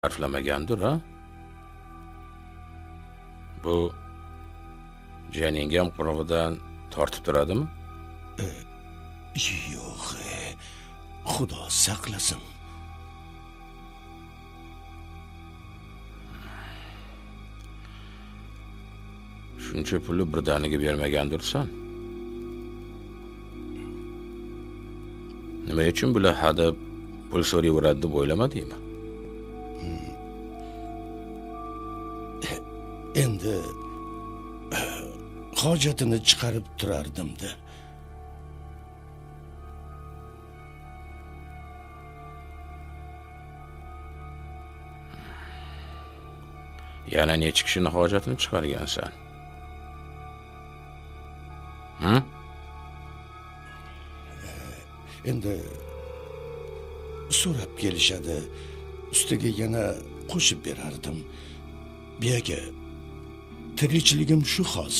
harflamagandir, ha? Bu jiyaningam qurug'idan tortib turadimi? Yo'q, Xudo saqlasin. Shuncha pulni birdaniga bermagandirsan. Nima uchun bular hadab pul so'rayveradi deb o'ylamadingmi? Endi hojatini chiqarib turardim-da. Yana necha kishini hojatini chiqargansan? Endi so'rab kelishadi. Ustiga yana qo'shib berardim. Biyaga tirikchiligim shu hozir.